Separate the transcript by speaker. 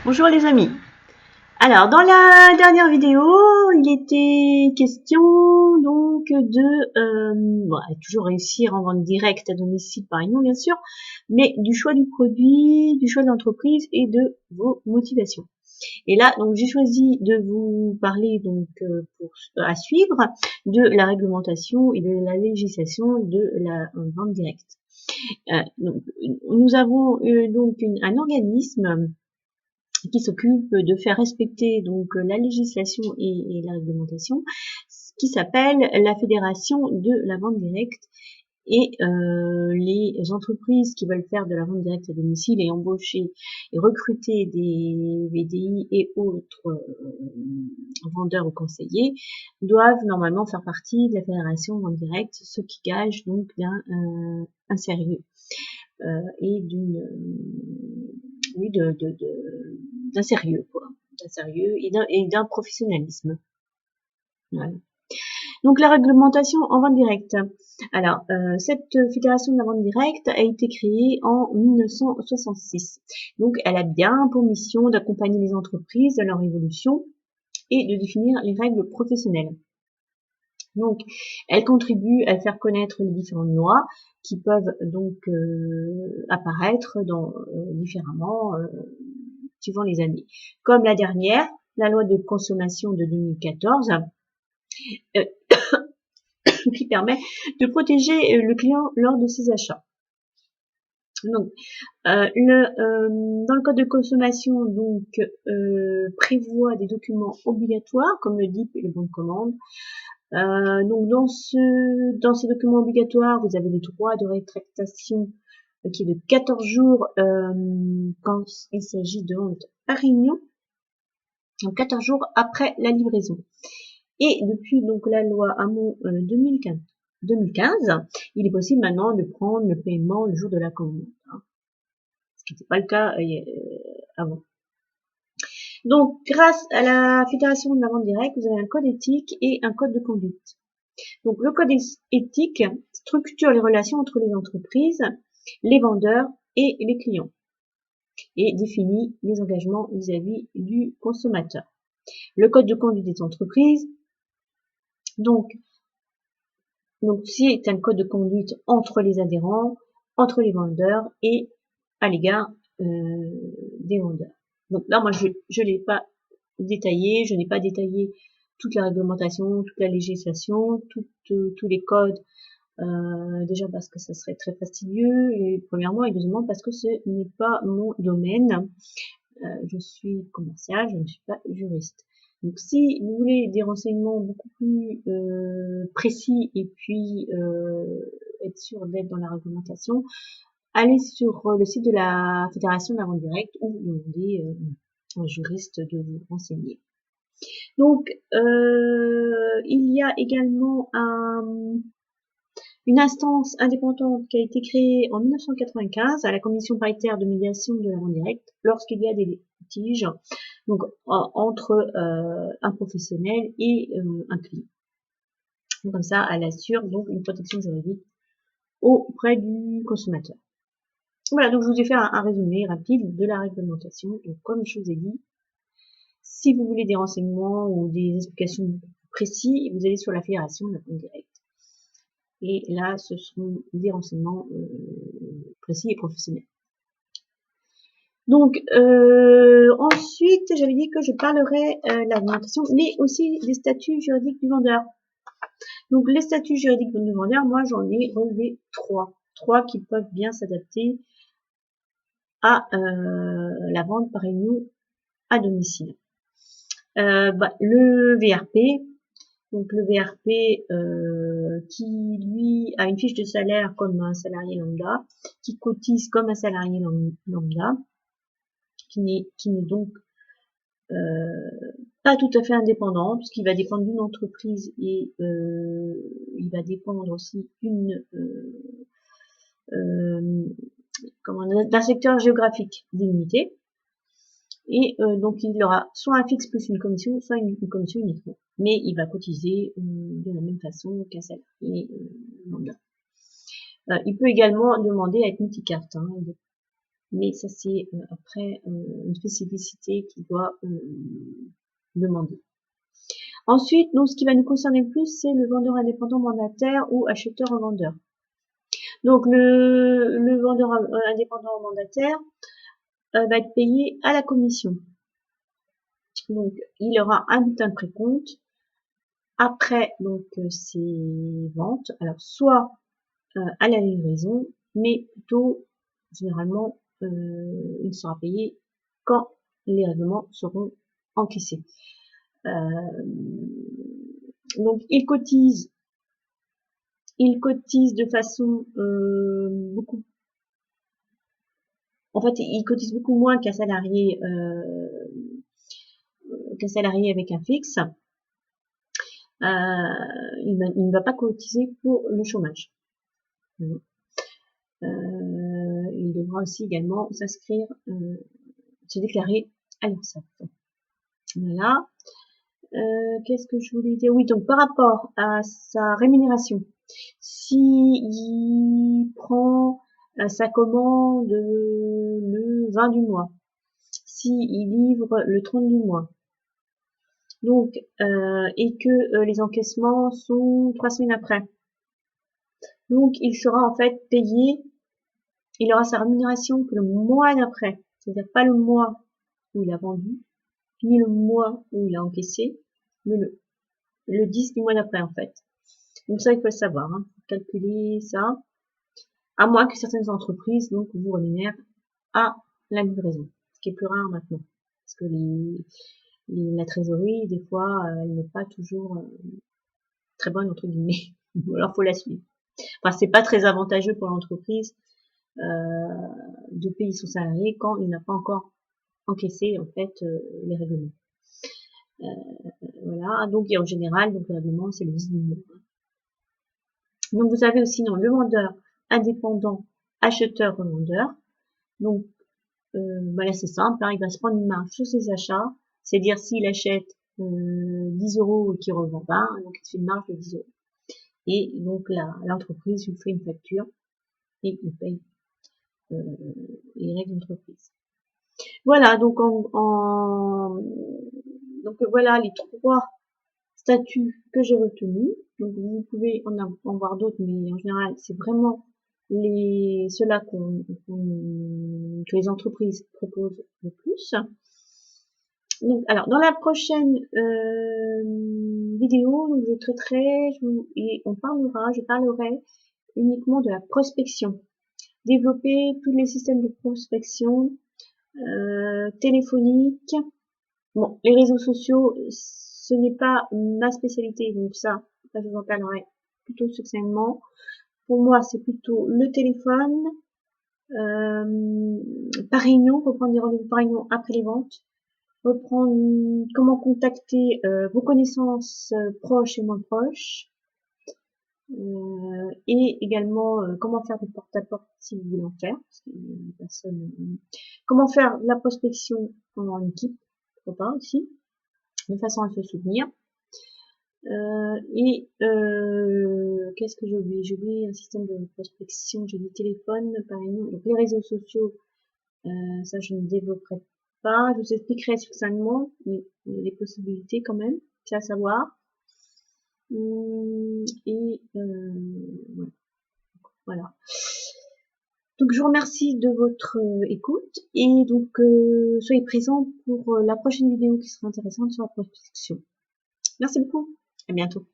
Speaker 1: Bonjour les amis. Alors dans la dernière vidéo, il était question donc toujours réussir en vente directe à domicile par union bien sûr, mais du choix du produit, du choix de l'entreprise et de vos motivations. Et là donc j'ai choisi de vous parler à suivre de la réglementation et de la législation de la vente directe. Donc, nous avons un organisme qui s'occupe de faire respecter donc la législation et la réglementation, qui s'appelle la Fédération de la vente directe. Et les entreprises qui veulent faire de la vente directe à domicile et embaucher et recruter des VDI et autres vendeurs ou conseillers doivent normalement faire partie de la Fédération vente directe, ce qui gage donc un sérieux et d'un sérieux, quoi, d'un sérieux et d'un professionnalisme. Voilà. Donc la réglementation en vente directe. Alors, cette fédération de la vente directe a été créée en 1966. Donc elle a bien pour mission d'accompagner les entreprises dans leur évolution et de définir les règles professionnelles. Donc, elle contribue à faire connaître les différentes lois qui peuvent donc apparaître différemment suivant les années. Comme la dernière, la loi de consommation de 2014, qui permet de protéger le client lors de ses achats. Donc, dans le code de consommation, prévoit des documents obligatoires comme le DIP et le bon de commande. Donc dans ces documents obligatoires, vous avez le droit de rétractation qui est de 14 jours quand il s'agit de vente par réunion, donc 14 jours après la livraison. Et depuis donc la loi Hamon 2015, il est possible maintenant de prendre le paiement le jour de la commande, ce qui n'était pas le cas avant. Donc, grâce à la Fédération de la vente directe, vous avez un code éthique et un code de conduite. Donc, le code éthique structure les relations entre les entreprises, les vendeurs et les clients et définit les engagements vis-à-vis du consommateur. Le code de conduite des entreprises, donc c'est un code de conduite entre les adhérents, entre les vendeurs et à l'égard des vendeurs. Donc là, moi, je l'ai pas détaillé, je n'ai pas détaillé toute la réglementation, toute la législation, tous les codes, déjà parce que ça serait très fastidieux, et premièrement, et deuxièmement parce que ce n'est pas mon domaine. Je suis commercial, je ne suis pas juriste. Donc si vous voulez des renseignements beaucoup plus précis et puis être sûr d'être dans la réglementation, allez sur le site de la Fédération de la vente directe ou demandez à un juriste de vous renseigner. Donc il y a également une instance indépendante qui a été créée en 1995 à la commission paritaire de médiation de la vente directe lorsqu'il y a des litiges donc entre un professionnel et un client. Donc, comme ça, elle assure donc une protection juridique auprès du consommateur. Voilà, donc je vous ai fait un résumé rapide de la réglementation. Donc, comme je vous ai dit, si vous voulez des renseignements ou des explications précises, vous allez sur la fédération de la vente directe. Et là, ce sont des renseignements précis et professionnels. Donc, ensuite, j'avais dit que je parlerai de la réglementation, mais aussi des statuts juridiques du vendeur. Donc, les statuts juridiques du vendeur, moi, j'en ai relevé trois. Trois qui peuvent bien s'adapter à la vente par réunion à domicile. Le VRP, donc le VRP qui lui a une fiche de salaire comme un salarié lambda, qui cotise comme un salarié lambda, qui n'est donc pas tout à fait indépendant, puisqu'il va dépendre d'une entreprise et il va dépendre aussi d'un secteur géographique délimité. Et donc il aura soit un fixe plus une commission, soit une commission uniquement. Mais il va cotiser de la même façon qu'un salarié lambda. Il peut également demander à être multicarte. mais ça c'est après une spécificité qui doit demander. Ensuite, donc, ce qui va nous concerner le plus, c'est le vendeur indépendant mandataire ou acheteur-revendeur. Donc, le vendeur indépendant mandataire va être payé à la commission. Donc, il aura un bulletin de précompte après donc ses ventes. Alors, soit à la livraison, mais plutôt généralement il sera payé quand les règlements seront encaissés. Donc il cotise de façon beaucoup, en fait il cotise beaucoup moins qu'un salarié avec un fixe. Il ne va pas cotiser pour le chômage. Il devra aussi également s'inscrire, se déclarer à l'URSSAF. Voilà. Qu'est-ce que je voulais dire? Oui, donc par rapport à sa rémunération, si il prend sa commande le 20 du mois, si il livre le 30 du mois, donc et que les encaissements sont 3 semaines après, donc il sera en fait payé, il aura sa rémunération que le mois d'après, c'est-à-dire pas le mois où il a vendu, ni le mois où il a encaissé, mais le 10 du mois d'après en fait. Donc ça, il faut le savoir, hein. Faut calculer ça, à moins que certaines entreprises donc vous rémunèrent à la livraison, ce qui est plus rare maintenant, parce que la trésorerie, des fois, elle n'est pas toujours très bonne entre guillemets, ou alors faut la suivre. Enfin, c'est pas très avantageux pour l'entreprise de payer son salarié quand il n'a pas encore encaissé en fait les règlements. Voilà, donc et en général, donc le règlement c'est le 10 du mois. Donc vous avez aussi le vendeur indépendant, acheteur, revendeur. Donc là c'est simple, hein, il va se prendre une marge sur ses achats, c'est-à-dire s'il achète 10 euros et qu'il revend 20, donc il se fait une marge de 10 euros. Et donc l'entreprise lui fait une facture et il paye les règles d'entreprise. Voilà, donc donc voilà les trois statuts que j'ai retenus. Donc vous pouvez en voir d'autres, mais en général c'est vraiment ceux-là que les entreprises proposent le plus. Donc, alors dans la prochaine vidéo, donc, je traiterai et je parlerai uniquement de la prospection. Développer tous les systèmes de prospection téléphonique. Bon, les réseaux sociaux, ce n'est pas ma spécialité, donc ça je vous en parlerai plutôt succinctement. Pour moi, c'est plutôt le téléphone, par réunion, reprendre des rendez-vous par réunion après les ventes, reprendre comment contacter vos connaissances proches et moins proches, et également comment faire du porte-à-porte si vous voulez en faire, parce que comment faire de la prospection en équipe, pourquoi pas aussi, de façon à se souvenir. Qu'est-ce que j'ai oublié? J'ai oublié un système de prospection, j'ai dit téléphone, par exemple, donc les réseaux sociaux, ça je ne développerai pas, je vous expliquerai succinctement, mais les possibilités quand même, c'est à savoir. Voilà. Donc je vous remercie de votre écoute et donc soyez présents pour la prochaine vidéo qui sera intéressante sur la prospection. Merci beaucoup, à bientôt.